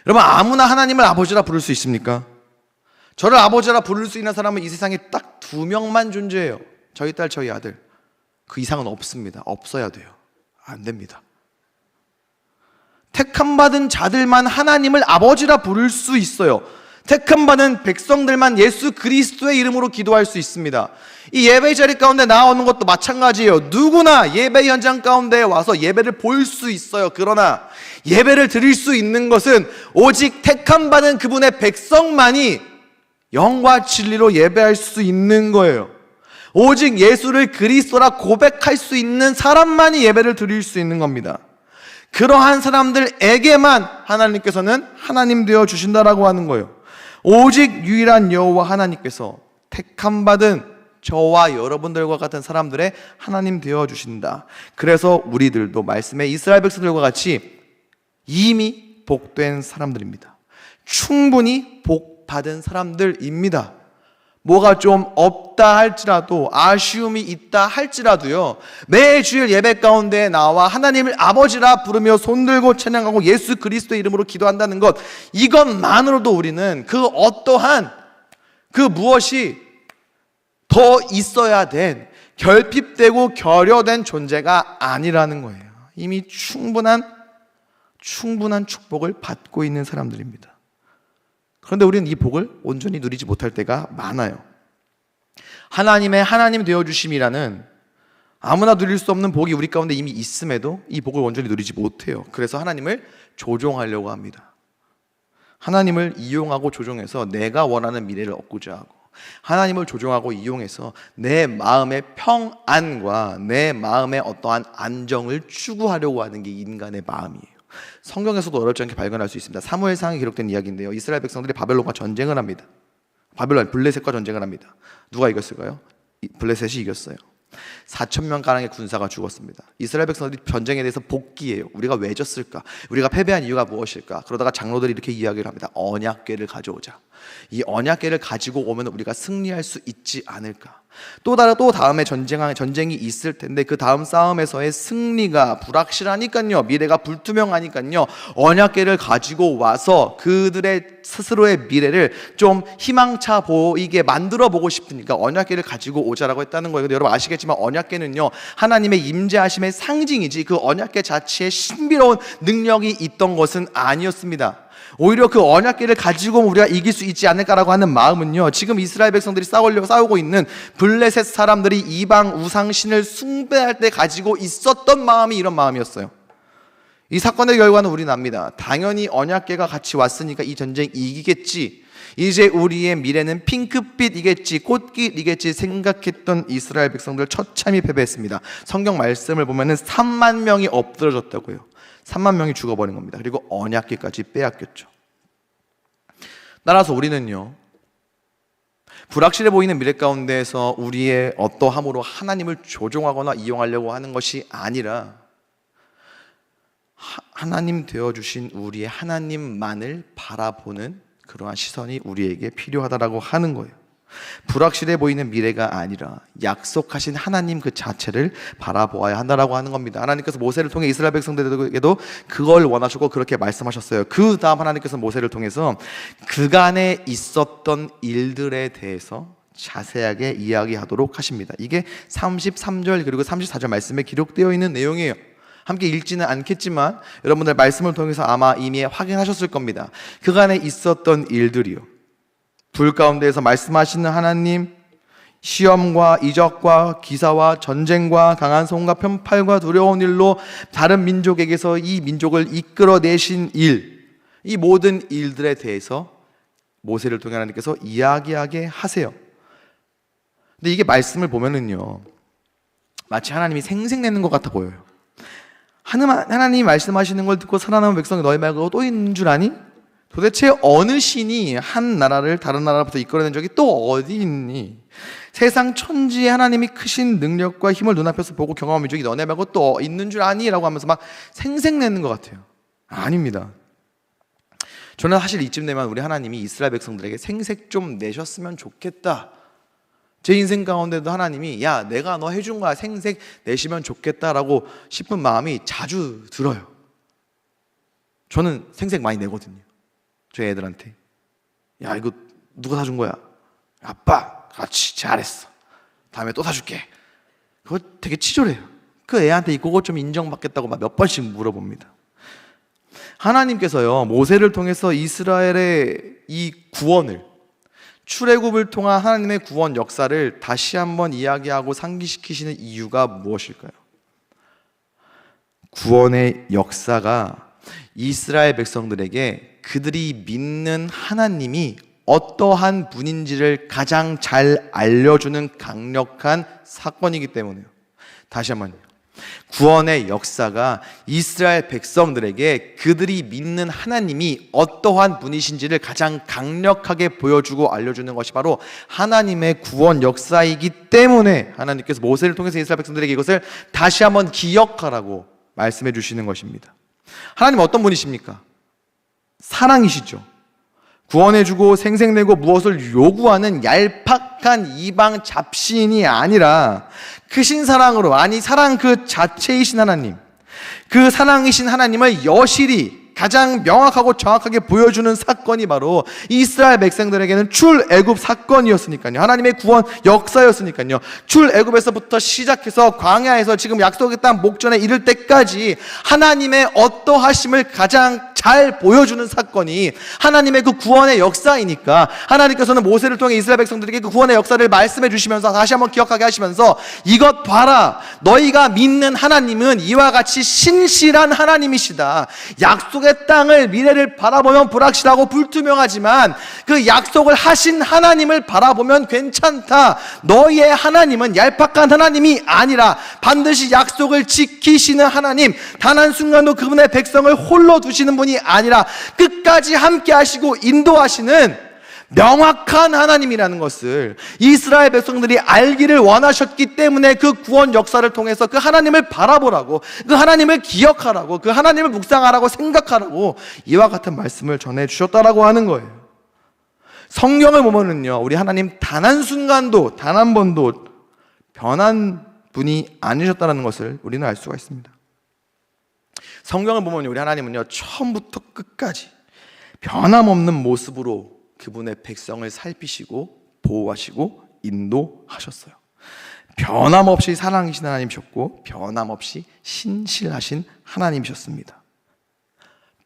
여러분, 아무나 하나님을 아버지라 부를 수 있습니까? 저를 아버지라 부를 수 있는 사람은 이 세상에 딱 2명만 존재해요. 저희 딸, 저희 아들. 그 이상은 없습니다. 없어야 돼요. 안 됩니다. 택함받은 자들만 하나님을 아버지라 부를 수 있어요. 택함받은 백성들만 예수 그리스도의 이름으로 기도할 수 있습니다. 이 예배 자리 가운데 나오는 것도 마찬가지예요. 누구나 예배 현장 가운데 와서 예배를 볼 수 있어요. 그러나 예배를 드릴 수 있는 것은 오직 택함받은 그분의 백성만이 영과 진리로 예배할 수 있는 거예요. 오직 예수를 그리스도라 고백할 수 있는 사람만이 예배를 드릴 수 있는 겁니다. 그러한 사람들에게만 하나님께서는 하나님 되어 주신다라고 하는 거예요. 오직 유일한 여호와 하나님께서 택함받은 저와 여러분들과 같은 사람들의 하나님 되어주신다. 그래서 우리들도 말씀에 이스라엘 백성들과 같이 이미 복된 사람들입니다. 충분히 복받은 사람들입니다. 뭐가 좀 없다 할지라도, 아쉬움이 있다 할지라도요, 매주일 예배 가운데 나와 하나님을 아버지라 부르며 손들고 찬양하고 예수 그리스도의 이름으로 기도한다는 것, 이것만으로도 우리는 그 어떠한 그 무엇이 더 있어야 된, 결핍되고 결여된 존재가 아니라는 거예요. 이미 충분한 축복을 받고 있는 사람들입니다. 그런데 우리는 이 복을 온전히 누리지 못할 때가 많아요. 하나님의 하나님 되어주심이라는 아무나 누릴 수 없는 복이 우리 가운데 이미 있음에도 이 복을 온전히 누리지 못해요. 그래서 하나님을 조종하려고 합니다. 하나님을 이용하고 조종해서 내가 원하는 미래를 얻고자 하고, 하나님을 조종하고 이용해서 내 마음의 평안과 내 마음의 어떠한 안정을 추구하려고 하는 게 인간의 마음이에요. 성경에서도 어렵지 않게 발견할 수 있습니다. 사무엘상에 기록된 이야기인데요, 이스라엘 백성들이 바벨론과 전쟁을 합니다. 블레셋과 전쟁을 합니다. 누가 이겼을까요? 블레셋이 이겼어요. 4,000명가량의 군사가 죽었습니다. 이스라엘 백성들이 전쟁에 대해서 복귀해요. 우리가 왜 졌을까? 우리가 패배한 이유가 무엇일까? 그러다가 장로들이 이렇게 이야기를 합니다. 언약궤를 가져오자. 이 언약궤를 가지고 오면 우리가 승리할 수 있지 않을까? 또 다음에 전쟁이 있을 텐데 그 다음 싸움에서의 승리가 불확실하니까요, 미래가 불투명하니까요, 언약궤를 가지고 와서 그들의 스스로의 미래를 좀 희망차 보이게 만들어 보고 싶으니까 언약궤를 가지고 오자라고 했다는 거예요. 근데 여러분 아시겠지만 언약궤는요, 하나님의 임재하심의 상징이지 그 언약궤 자체에 신비로운 능력이 있던 것은 아니었습니다. 오히려 그 언약궤를 가지고 우리가 이길 수 있지 않을까라고 하는 마음은요, 지금 이스라엘 백성들이 싸우고 있는 블레셋 사람들이 이방 우상신을 숭배할 때 가지고 있었던 마음이 이런 마음이었어요. 이 사건의 결과는 우리는 압니다. 당연히 언약궤가 같이 왔으니까 이 전쟁 이기겠지, 이제 우리의 미래는 핑크빛이겠지, 꽃길이겠지 생각했던 이스라엘 백성들 처참히 패배했습니다. 성경 말씀을 보면은 3만 명이 엎드러졌다고요. 3만 명이 죽어버린 겁니다. 그리고 언약궤까지 빼앗겼죠. 따라서 우리는요, 불확실해 보이는 미래 가운데에서 우리의 어떠함으로 하나님을 조종하거나 이용하려고 하는 것이 아니라 하나님 되어주신 우리의 하나님만을 바라보는 그러한 시선이 우리에게 필요하다라고 하는 거예요. 불확실해 보이는 미래가 아니라 약속하신 하나님 그 자체를 바라보아야 한다라고 하는 겁니다. 하나님께서 모세를 통해 이스라엘 백성들에게도 그걸 원하셨고 그렇게 말씀하셨어요. 그 다음 하나님께서 모세를 통해서 그간에 있었던 일들에 대해서 자세하게 이야기하도록 하십니다. 이게 33절 그리고 34절 말씀에 기록되어 있는 내용이에요. 함께 읽지는 않겠지만 여러분들 말씀을 통해서 아마 이미 확인하셨을 겁니다. 그간에 있었던 일들이요, 불 가운데에서 말씀하시는 하나님, 시험과 이적과 기사와 전쟁과 강한 손과 편팔과 두려운 일로 다른 민족에게서 이 민족을 이끌어내신 일, 이 모든 일들에 대해서 모세를 통해 하나님께서 이야기하게 하세요. 근데 이게 말씀을 보면은요, 마치 하나님이 생색내는 것 같아 보여요. 하나님이 말씀하시는 걸 듣고 살아남은 백성이 너희 말고 또 있는 줄 아니? 도대체 어느 신이 한 나라를 다른 나라로부터 이끌어낸 적이 또 어디 있니? 세상 천지에 하나님이 크신 능력과 힘을 눈앞에서 보고 경험한 민족이 너네 말고 또 있는 줄 아니? 라고 하면서 막 생색내는 것 같아요. 아닙니다. 저는 사실 이쯤 되면 우리 하나님이 이스라엘 백성들에게 생색 좀 내셨으면 좋겠다, 제 인생 가운데도 하나님이 야 내가 너 해준 거야 생색 내시면 좋겠다라고 싶은 마음이 자주 들어요. 저는 생색 많이 내거든요. 저희 애들한테 야 이거 누가 사준 거야? 아빠. 그렇지 잘했어. 다음에 또 사줄게. 그거 되게 치졸해요. 그 애한테 그거 좀 인정받겠다고 막 몇 번씩 물어봅니다. 하나님께서요 모세를 통해서 이스라엘의 이 구원을, 출애굽을 통한 하나님의 구원 역사를 다시 한번 이야기하고 상기시키시는 이유가 무엇일까요? 구원의 역사가 이스라엘 백성들에게 그들이 믿는 하나님이 어떠한 분인지를 가장 잘 알려주는 강력한 사건이기 때문에요. 다시 한번요. 구원의 역사가 이스라엘 백성들에게 그들이 믿는 하나님이 어떠한 분이신지를 가장 강력하게 보여주고 알려주는 것이 바로 하나님의 구원 역사이기 때문에 하나님께서 모세를 통해서 이스라엘 백성들에게 이것을 다시 한번 기억하라고 말씀해 주시는 것입니다. 하나님 어떤 분이십니까? 사랑이시죠. 구원해주고 생생내고 무엇을 요구하는 얄팍한 이방 잡신이 아니라 크신 사랑으로, 아니 사랑 그 자체이신 하나님, 그 사랑이신 하나님을 여실히 가장 명확하고 정확하게 보여주는 사건이 바로 이스라엘 백성들에게는 출애굽 사건이었으니까요. 하나님의 구원 역사였으니까요. 출애굽에서부터 시작해서 광야에서 지금 약속의 땅 목전에 이를 때까지 하나님의 어떠하심을 가장 잘 보여주는 사건이 하나님의 그 구원의 역사이니까 하나님께서는 모세를 통해 이스라엘 백성들에게 그 구원의 역사를 말씀해 주시면서 다시 한번 기억하게 하시면서 이것 봐라, 너희가 믿는 하나님은 이와 같이 신실한 하나님이시다. 약속의 땅을, 미래를 바라보면 불확실하고 불투명하지만 그 약속을 하신 하나님을 바라보면 괜찮다. 너희의 하나님은 얄팍한 하나님이 아니라 반드시 약속을 지키시는 하나님, 단 한순간도 그분의 백성을 홀로 두시는 분이 아니라 끝까지 함께 하시고 인도하시는 명확한 하나님이라는 것을 이스라엘 백성들이 알기를 원하셨기 때문에 그 구원 역사를 통해서 그 하나님을 바라보라고, 그 하나님을 기억하라고, 그 하나님을 묵상하라고, 생각하라고 이와 같은 말씀을 전해주셨다라고 하는 거예요. 성경을 보면은요, 우리 하나님 단 한순간도, 단 한 번도 변한 분이 아니셨다는 것을 우리는 알 수가 있습니다. 성경을 보면 우리 하나님은요, 처음부터 끝까지 변함없는 모습으로 그분의 백성을 살피시고 보호하시고 인도하셨어요. 변함없이 사랑이신 하나님이셨고 변함없이 신실하신 하나님이셨습니다.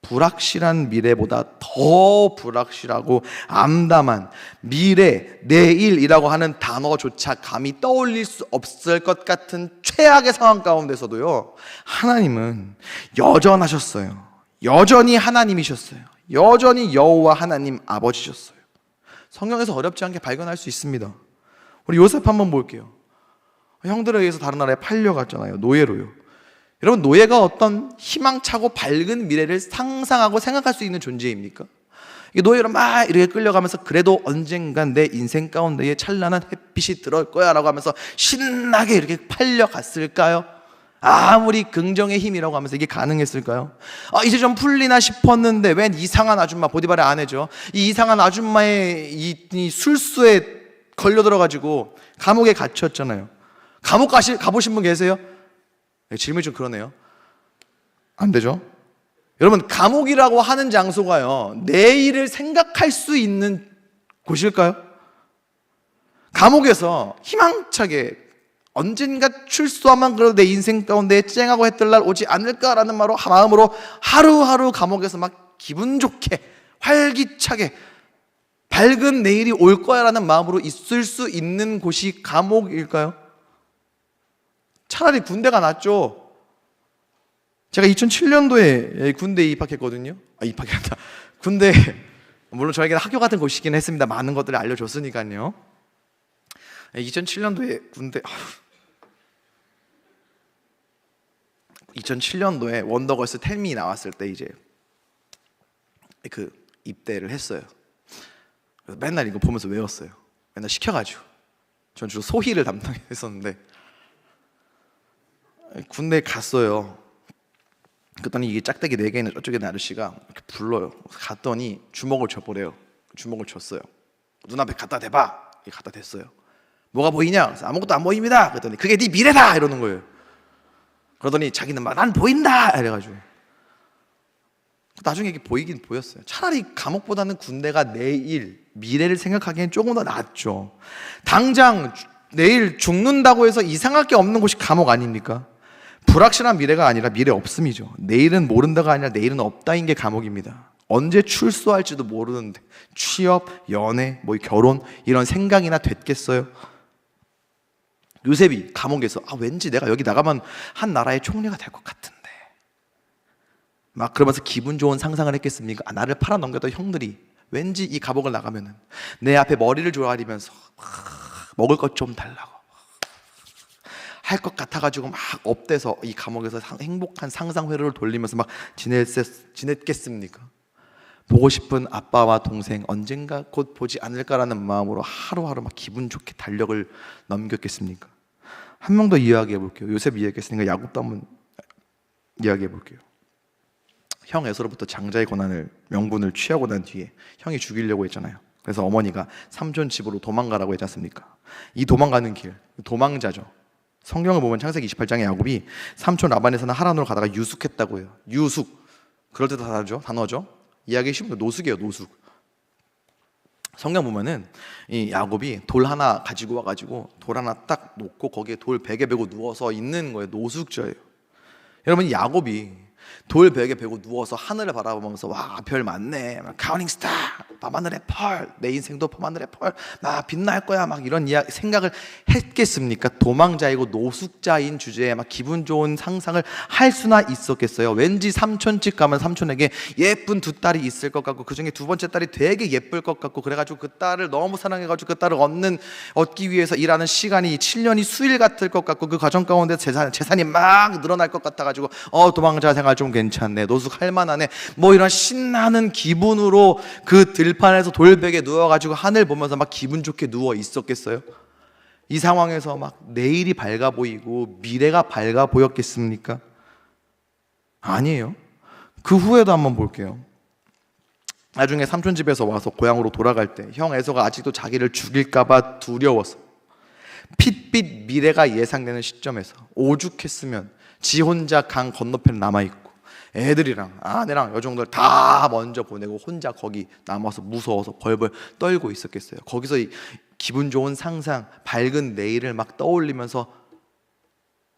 불확실한 미래보다 더 불확실하고 암담한 미래, 내일이라고 하는 단어조차 감히 떠올릴 수 없을 것 같은 최악의 상황 가운데서도요, 하나님은 여전하셨어요. 여전히 하나님이셨어요. 여전히 여호와 하나님 아버지셨어요. 성경에서 어렵지 않게 발견할 수 있습니다. 우리 요셉 한번 볼게요. 형들에 의해서 다른 나라에 팔려갔잖아요. 노예로요. 여러분, 노예가 어떤 희망차고 밝은 미래를 상상하고 생각할 수 있는 존재입니까? 노예로 막 이렇게 끌려가면서 그래도 언젠간 내 인생 가운데에 찬란한 햇빛이 들어올 거야 라고 하면서 신나게 이렇게 팔려갔을까요? 아무리 긍정의 힘이라고 하면서 이게 가능했을까요? 이제 좀 풀리나 싶었는데 웬 이상한 아줌마, 보디발의 아내죠. 이 이상한 아줌마의 이 술수에 걸려들어가지고 감옥에 갇혔잖아요. 감옥 가보신 분 계세요? 질문이 좀 그러네요. 안 되죠? 여러분, 감옥이라고 하는 장소가요, 내일을 생각할 수 있는 곳일까요? 감옥에서 희망차게 언젠가 출소하면 그래도 내 인생 가운데 쨍하고 해뜰 날 오지 않을까라는 마음으로 하루하루 감옥에서 막 기분 좋게 활기차게 밝은 내일이 올 거야라는 마음으로 있을 수 있는 곳이 감옥일까요? 차라리 군대가 낫죠. 제가 2007년도에 군대에 입학했거든요. 입학했다. 군대, 물론 저에게는 학교 같은 곳이긴 했습니다. 많은 것들을 알려줬으니까요. 2007년도에 군대, 2007년도에 원더걸스 텔미 나왔을 때 이제 그 입대를 했어요. 그래서 맨날 이거 보면서 외웠어요. 맨날 시켜가지고. 전 주로 소희를 담당했었는데 군대에 갔어요. 그랬더니 이게 짝대기 4개 있는 저쪽에 있는 아저씨가 이렇게 불러요. 갔더니 주먹을 줘보래요. 주먹을 줬어요. 눈앞에 갖다 대봐. 갖다 댔어요. 뭐가 보이냐? 그래서 아무것도 안 보입니다. 그랬더니 그게 네 미래다 이러는 거예요. 그러더니 자기는 막 난 보인다 이래가지고 나중에 이게 보이긴 보였어요. 차라리 감옥보다는 군대가 내일 미래를 생각하기엔 조금 더 낫죠. 당장 내일 죽는다고 해서 이상할 게 없는 곳이 감옥 아닙니까? 불확실한 미래가 아니라 미래 없음이죠. 내일은 모른다가 아니라 내일은 없다인 게 감옥입니다. 언제 출소할지도 모르는데 취업, 연애, 뭐 결혼 이런 생각이나 됐겠어요? 요셉이 감옥에서 왠지 내가 여기 나가면 한 나라의 총리가 될 것 같은데 막 그러면서 기분 좋은 상상을 했겠습니까? 나를 팔아넘겼던 형들이 왠지 이 감옥을 나가면은 내 앞에 머리를 조아리면서 먹을 것 좀 달라고 할 것 같아가지고 막 업돼서 이 감옥에서 행복한 상상 회로를 돌리면서 막 지냈겠습니까? 보고 싶은 아빠와 동생 언젠가 곧 보지 않을까라는 마음으로 하루하루 막 기분 좋게 달력을 넘겼겠습니까? 한 명 더 이야기해 볼게요. 요셉 이야기했으니까 야곱도 한번 이야기해 볼게요. 형 에서로부터 장자의 권한을 명분을 취하고 난 뒤에 형이 죽이려고 했잖아요. 그래서 어머니가 삼촌 집으로 도망가라고 했지 않습니까? 이 도망가는 길, 도망자죠. 성경을 보면 창세기 28장에 야곱이 삼촌 라반에서는 하란으로 가다가 유숙했다고 해요. 유숙, 그럴듯한 단어죠. 이야기 쉬운 거 노숙이에요. 노숙. 성경 보면은 이 야곱이 돌 하나 가지고 와가지고 돌 하나 딱 놓고 거기에 돌 베개 베고 누워서 있는 거예요. 노숙자예요. 여러분, 야곱이 돌 벽에 베고 누워서 하늘을 바라보면서 와, 별 많네, 카운팅 스타, 밤하늘의 펄, 내 인생도 밤하늘의 펄, 막 빛날 거야, 막 이런 생각을 했겠습니까? 도망자이고 노숙자인 주제에 막 기분 좋은 상상을 할 수나 있었겠어요? 왠지 삼촌집 가면 삼촌에게 예쁜 두 딸이 있을 것 같고 그 중에 두 번째 딸이 되게 예쁠 것 같고 그래가지고 그 딸을 너무 사랑해가지고 그 딸을 얻기 위해서 일하는 시간이 7년이 수일 같을 것 같고 그 과정 가운데 재산이 막 늘어날 것 같아가지고 도망자 생활 좀 괜찮네, 노숙할 만하네, 뭐 이런 신나는 기분으로 그 들판에서 돌베개 누워가지고 하늘 보면서 막 기분 좋게 누워 있었겠어요? 이 상황에서 막 내일이 밝아 보이고 미래가 밝아 보였겠습니까? 아니에요. 그 후에도 한번 볼게요. 나중에 삼촌 집에서 와서 고향으로 돌아갈 때 형 에서가 아직도 자기를 죽일까봐 두려워서 핏빛 미래가 예상되는 시점에서 오죽했으면 지 혼자 강 건너편에 남아있고 애들이랑 아내랑 여종들 다 먼저 보내고 혼자 거기 남아서 무서워서 벌벌 떨고 있었겠어요. 거기서 이 기분 좋은 상상, 밝은 내일을 막 떠올리면서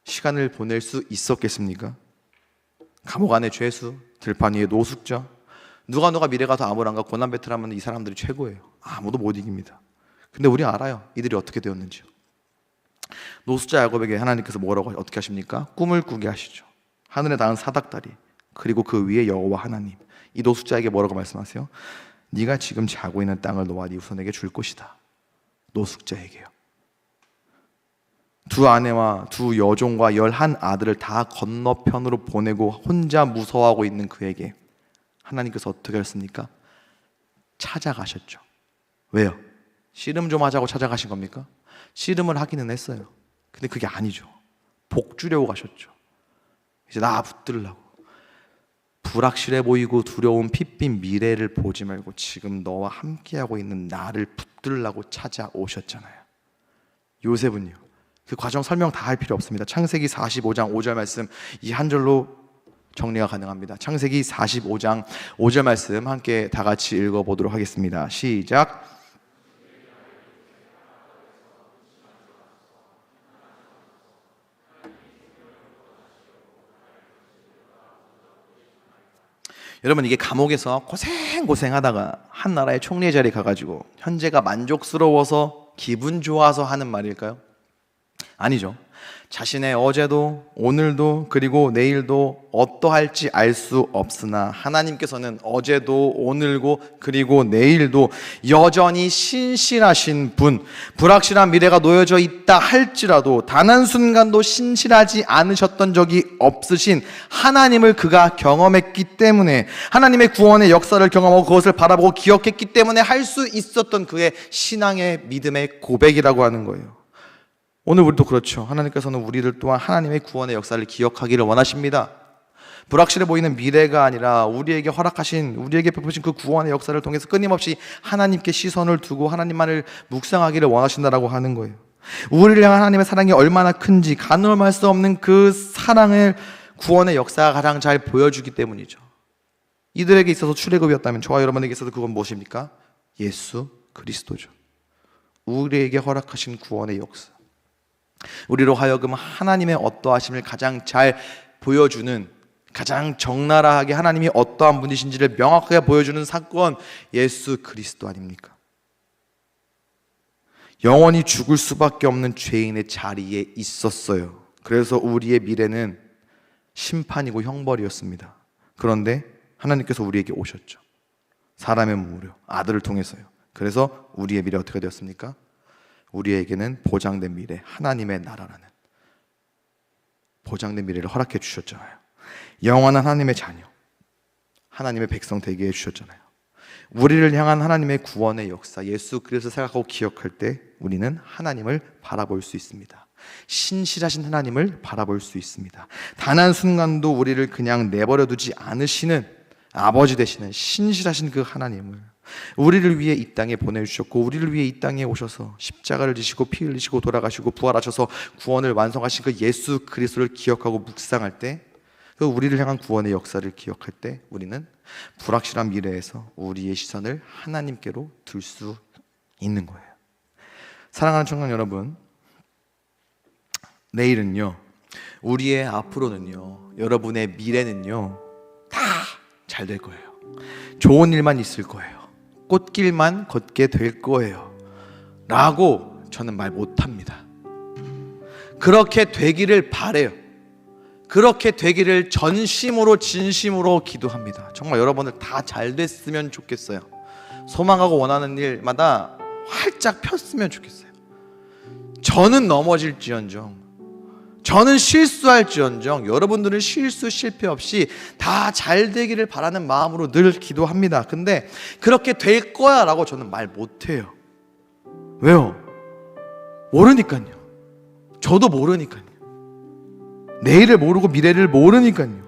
시간을 보낼 수 있었겠습니까? 감옥 안의 죄수, 들판 위의 노숙자, 누가 미래가 더 암울한가 고난 배틀하면 이 사람들이 최고예요. 아무도 못 이깁니다. 근데 우리 알아요, 이들이 어떻게 되었는지요. 노숙자 야곱에게 하나님께서 뭐라고 어떻게 하십니까? 꿈을 꾸게 하시죠. 하늘에 닿은 사닥다리, 그리고 그 위에 여호와 하나님. 이 노숙자에게 뭐라고 말씀하세요? 네가 지금 자고 있는 땅을 너와 네 후손에게 줄 것이다. 노숙자에게요. 두 아내와 두 여종과 11 아들을 다 건너편으로 보내고 혼자 무서워하고 있는 그에게 하나님께서 어떻게 하셨습니까? 찾아가셨죠. 왜요? 씨름 좀 하자고 찾아가신 겁니까? 씨름을 하기는 했어요. 근데 그게 아니죠. 복 주려고 가셨죠. 이제 나 붙들라고. 불확실해 보이고 두려운 핏빛 미래를 보지 말고 지금 너와 함께하고 있는 나를 붙들라고 찾아오셨잖아요. 요셉은요, 그 과정 설명 다 할 필요 없습니다. 창세기 45장 5절 말씀 이 한 절로 정리가 가능합니다. 창세기 45장 5절 말씀 함께 다 같이 읽어보도록 하겠습니다. 시작. 여러분, 이게 감옥에서 고생하다가 한 나라의 총리의 자리에 가가지고 현재가 만족스러워서 기분 좋아서 하는 말일까요? 아니죠. 자신의 어제도 오늘도 그리고 내일도 어떠할지 알 수 없으나 하나님께서는 어제도 오늘고 그리고 내일도 여전히 신실하신 분, 불확실한 미래가 놓여져 있다 할지라도 단 한순간도 신실하지 않으셨던 적이 없으신 하나님을 그가 경험했기 때문에, 하나님의 구원의 역사를 경험하고 그것을 바라보고 기억했기 때문에 할 수 있었던 그의 신앙의 믿음의 고백이라고 하는 거예요. 오늘 우리도 그렇죠. 하나님께서는 우리들 또한 하나님의 구원의 역사를 기억하기를 원하십니다. 불확실해 보이는 미래가 아니라 우리에게 허락하신, 우리에게 베푸신 그 구원의 역사를 통해서 끊임없이 하나님께 시선을 두고 하나님만을 묵상하기를 원하신다라고 하는 거예요. 우리를 향한 하나님의 사랑이 얼마나 큰지 가늠할 수 없는 그 사랑을 구원의 역사가 가장 잘 보여주기 때문이죠. 이들에게 있어서 출애굽이었다면 저와 여러분에게 있어서 그건 무엇입니까? 예수 그리스도죠. 우리에게 허락하신 구원의 역사, 우리로 하여금 하나님의 어떠하심을 가장 잘 보여주는, 가장 적나라하게 하나님이 어떠한 분이신지를 명확하게 보여주는 사건, 예수 그리스도 아닙니까? 영원히 죽을 수밖에 없는 죄인의 자리에 있었어요. 그래서 우리의 미래는 심판이고 형벌이었습니다. 그런데 하나님께서 우리에게 오셨죠. 사람의 몸으로, 아들을 통해서요. 그래서 우리의 미래 어떻게 되었습니까? 우리에게는 보장된 미래, 하나님의 나라라는, 보장된 미래를 허락해 주셨잖아요. 영원한 하나님의 자녀, 하나님의 백성 되게 해주셨잖아요. 우리를 향한 하나님의 구원의 역사, 예수 그리스도 생각하고 기억할 때 우리는 하나님을 바라볼 수 있습니다. 신실하신 하나님을 바라볼 수 있습니다. 단 한순간도 우리를 그냥 내버려 두지 않으시는 아버지 되시는 신실하신 그 하나님을 우리를 위해 이 땅에 보내주셨고, 우리를 위해 이 땅에 오셔서 십자가를 지시고 피 흘리시고 돌아가시고 부활하셔서 구원을 완성하신 그 예수 그리스도를 기억하고 묵상할 때, 그 우리를 향한 구원의 역사를 기억할 때 우리는 불확실한 미래에서 우리의 시선을 하나님께로 둘 수 있는 거예요. 사랑하는 청년 여러분, 내일은요, 우리의 앞으로는요, 여러분의 미래는요 다 잘 될 거예요. 좋은 일만 있을 거예요. 꽃길만 걷게 될 거예요 라고 저는 말 못합니다. 그렇게 되기를 바라요. 그렇게 되기를 전심으로 진심으로 기도합니다. 정말 여러분들 다 잘 됐으면 좋겠어요. 소망하고 원하는 일마다 활짝 폈으면 좋겠어요. 저는 넘어질지언정, 저는 실수할지언정, 여러분들은 실수 실패 없이 다 잘 되기를 바라는 마음으로 늘 기도합니다. 근데 그렇게 될 거야 라고 저는 말 못해요. 왜요? 모르니까요. 저도 모르니까요. 내일을 모르고 미래를 모르니까요.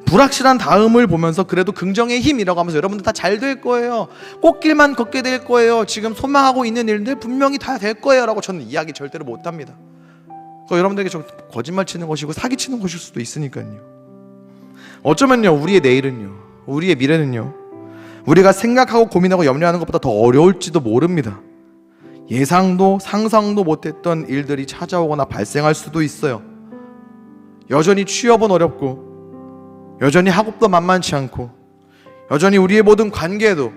불확실한 다음을 보면서 그래도 긍정의 힘이라고 하면서 여러분들 다 잘 될 거예요, 꽃길만 걷게 될 거예요, 지금 소망하고 있는 일들 분명히 다 될 거예요 라고 저는 이야기 절대로 못합니다. 그거 여러분들에게 저 거짓말 치는 것이고 사기 치는 것일 수도 있으니까요. 어쩌면요, 우리의 내일은요, 우리의 미래는요, 우리가 생각하고 고민하고 염려하는 것보다 더 어려울지도 모릅니다. 예상도 상상도 못했던 일들이 찾아오거나 발생할 수도 있어요. 여전히 취업은 어렵고, 여전히 학업도 만만치 않고, 여전히 우리의 모든 관계도,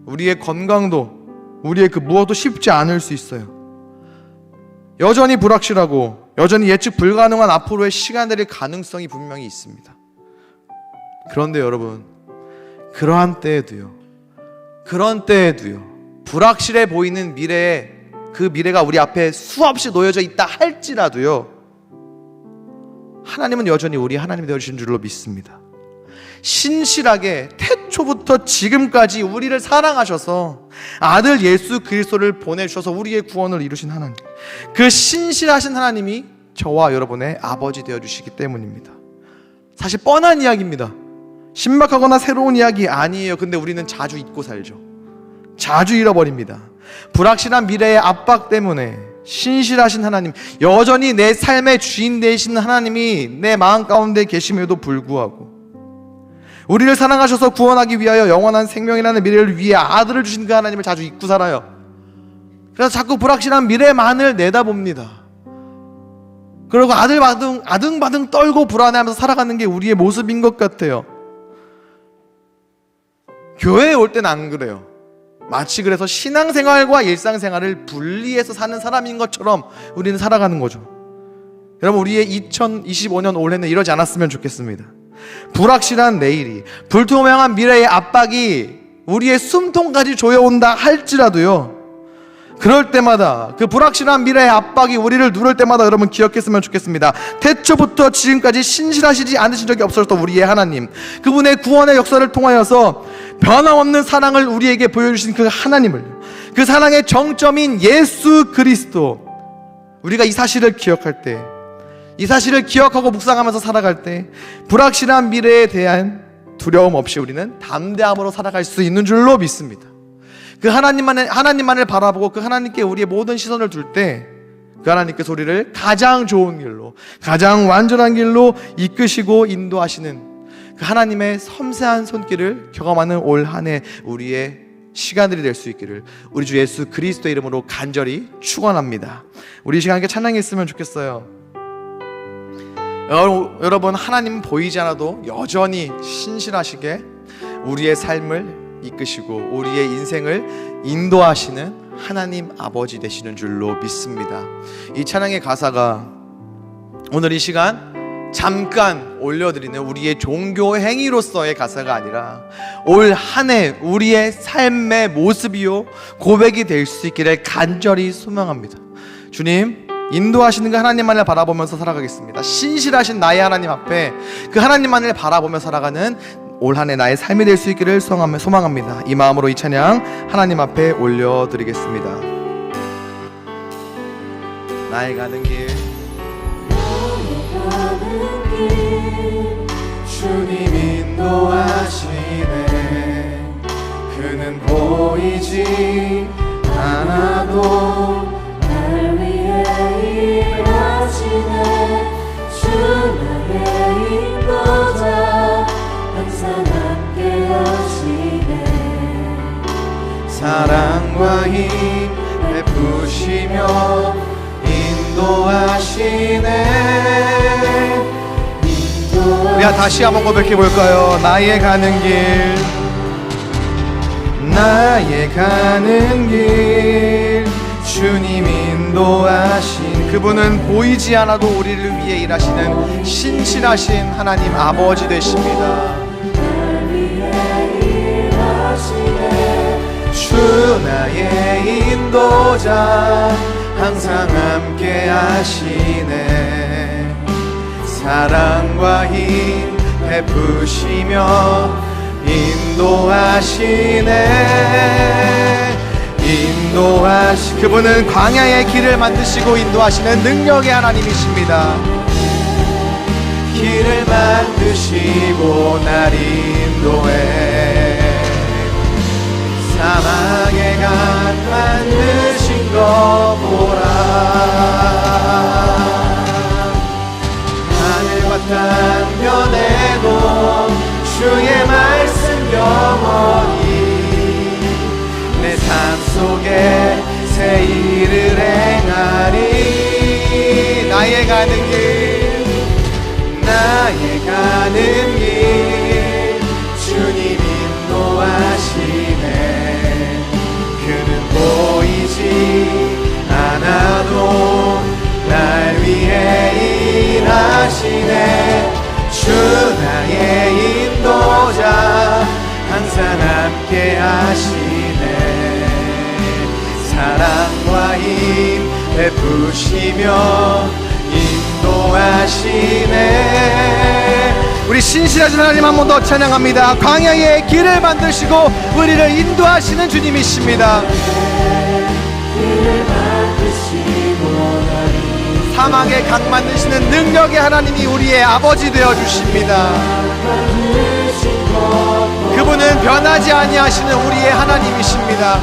우리의 건강도, 우리의 그 무엇도 쉽지 않을 수 있어요. 여전히 불확실하고 여전히 예측 불가능한 앞으로의 시간들의 가능성이 분명히 있습니다. 그런데 여러분, 그런 때에도요, 불확실해 보이는 미래에, 그 미래가 우리 앞에 수없이 놓여져 있다 할지라도요, 하나님은 여전히 우리 하나님이 되어주신 줄로 믿습니다. 신실하게 태초부터 지금까지 우리를 사랑하셔서 아들 예수 그리스도를 보내주셔서 우리의 구원을 이루신 하나님, 그 신실하신 하나님이 저와 여러분의 아버지 되어주시기 때문입니다. 사실 뻔한 이야기입니다. 신박하거나 새로운 이야기 아니에요. 근데 우리는 자주 잊고 살죠. 자주 잃어버립니다. 불확실한 미래의 압박 때문에 신실하신 하나님, 여전히 내 삶의 주인 되신 하나님이 내 마음 가운데 계심에도 불구하고 우리를 사랑하셔서 구원하기 위하여 영원한 생명이라는 미래를 위해 아들을 주신 그 하나님을 자주 잊고 살아요. 그래서 자꾸 불확실한 미래만을 내다봅니다. 그리고 아등바등 떨고 불안해하면서 살아가는 게 우리의 모습인 것 같아요. 교회에 올 때는 안 그래요. 마치 그래서 신앙생활과 일상생활을 분리해서 사는 사람인 것처럼 우리는 살아가는 거죠. 여러분, 우리의 2025년 올해는 이러지 않았으면 좋겠습니다. 불확실한 내일이, 불투명한 미래의 압박이 우리의 숨통까지 조여온다 할지라도요, 그럴 때마다, 그 불확실한 미래의 압박이 우리를 누를 때마다 여러분 기억했으면 좋겠습니다. 태초부터 지금까지 신실하시지 않으신 적이 없어졌던 우리의 하나님, 그분의 구원의 역사를 통하여서 변함없는 사랑을 우리에게 보여주신 그 하나님을, 그 사랑의 정점인 예수 그리스도, 우리가 이 사실을 기억할 때, 이 사실을 기억하고 묵상하면서 살아갈 때 불확실한 미래에 대한 두려움 없이 우리는 담대함으로 살아갈 수 있는 줄로 믿습니다. 그 하나님만을 바라보고 그 하나님께 우리의 모든 시선을 둘 때 그 하나님께서 우리를 가장 좋은 길로, 가장 완전한 길로 이끄시고 인도하시는 그 하나님의 섬세한 손길을 경험하는 올 한 해 우리의 시간들이 될 수 있기를 우리 주 예수 그리스도의 이름으로 간절히 축원합니다. 우리 이 시간 함께 찬양했으면 좋겠어요. 여러분, 하나님은 보이지 않아도 여전히 신실하시게 우리의 삶을 이끄시고 우리의 인생을 인도하시는 하나님 아버지 되시는 줄로 믿습니다. 이 찬양의 가사가 오늘 이 시간 잠깐 올려드리는 우리의 종교 행위로서의 가사가 아니라 올 한 해 우리의 삶의 모습이요 고백이 될 수 있기를 간절히 소망합니다. 주님, 인도하시는 그 하나님만을 바라보면서 살아가겠습니다. 신실하신 나의 하나님 앞에 그 하나님만을 바라보며 살아가는 올 한 해 나의 삶이 될 수 있기를 소망합니다. 이 마음으로 이 찬양 하나님 앞에 올려드리겠습니다. 나의 가는 길 주님 인도하시네. 그는 보이지 않아도 날 위해 일하시네. 주 나의 인도자 항상 함께 하시네. 사랑과 힘 베푸시며 인도하시네. 우리가 다시 한번 고백해 볼까요? 나의 가는 길, 나의 가는 길, 주님 인도하신 그분은 보이지 않아도 우리를 위해 일하시는 신실하신 하나님 아버지 되십니다. 주 나의 인도자 항상 함께 하시네. 사랑과 힘 베푸시며 인도하시네. 그분은 광야의 길을 만드시고 인도하시는 능력의 하나님이십니다. 길을 만드시고 날 인도해. 사막의 강 만드신 것 보라. 하늘과 땅 변해도 주의 말씀 영원히 내 삶 속에 새 일을 행하리. 나의 가는 길, 나의 가는 길, 주님 인도하시네. 그는 보이지 않아도 날 위해 일하시네. 주 나의 인도자 항상 함께 하시네. 사랑과 힘 베푸시며 인도하시네. 우리 신실하신 하나님 한 번 더 찬양합니다. 광야의 길을 만드시고 우리를 인도하시는 주님이십니다. 사막의 강 만드시는 능력의 하나님이 우리의 아버지 되어 주십니다. 그분은 변하지 아니하시는 우리의 하나님이십니다.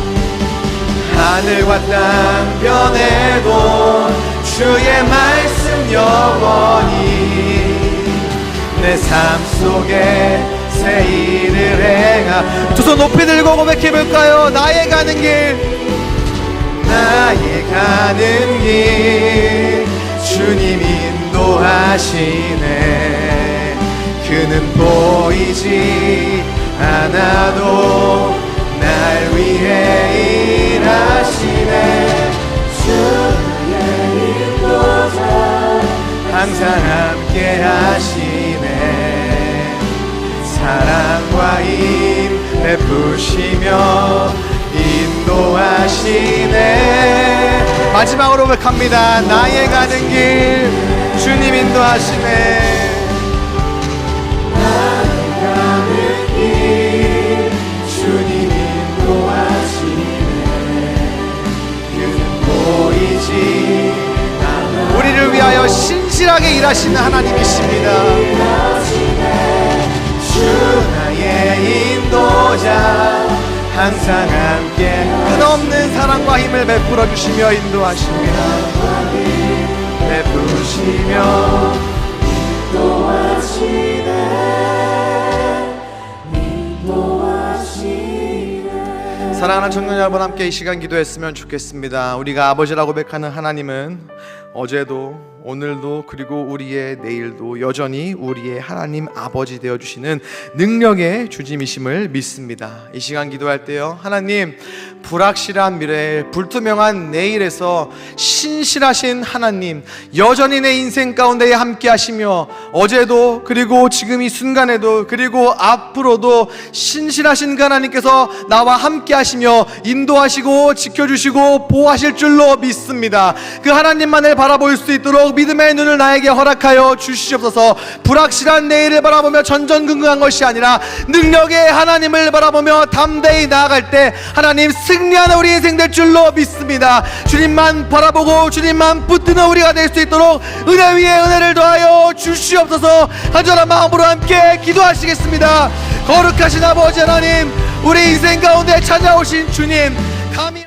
하늘과 땅 변해도 주의 말씀 영원히 내 삶 속에 새 일을 행하. 두 손 높이 들고 고백해 볼까요? 나의 가는 길, 나의 가는 길, 주님 인도하시네. 그는 보이지 않아도 날 위해 일하시네. 주의 인도자 항상 함께 하시네. 사랑과 힘 베푸시며 인도하시네. 마지막으로 고백합니다. 나의 가는 길, 주님 인도하시네. 나의 가는 길, 주님 인도하시네. 그는 보이지 않아 우리를 위하여 신실하게 일하시는 하나님이십니다. 주 나의 인도자 항상 함께 끝없는 사랑과 힘을 베풀어 주시며 인도하십니다. 베푸시며 인도하시네. 사랑하는 청년 여러분, 함께 이 시간 기도했으면 좋겠습니다. 우리가 아버지라고 고백하는 하나님은 어제도 오늘도 그리고 우리의 내일도 여전히 우리의 하나님 아버지 되어주시는 능력의 주님이심을 믿습니다. 이 시간 기도할 때요, 하나님, 불확실한 미래, 불투명한 내일에서 신실하신 하나님, 여전히 내 인생 가운데 함께 하시며 어제도 그리고 지금 이 순간에도 그리고 앞으로도 신실하신 그 하나님께서 나와 함께 하시며 인도하시고 지켜주시고 보호하실 줄로 믿습니다. 그 하나님만을 바라볼 수 있도록 믿음의 눈을 나에게 허락하여 주시옵소서. 불확실한 내일을 바라보며 전전긍긍한 것이 아니라 능력의 하나님을 바라보며 담대히 나아갈 때 하나님 승리하는 우리 인생 될 줄로 믿습니다. 주님만 바라보고 주님만 붙드는 우리가 될 수 있도록 은혜 위에 은혜를 더하여 주시옵소서. 간절한 마음으로 함께 기도하시겠습니다. 거룩하신 아버지 하나님, 우리 인생 가운데 찾아오신 주님, 감히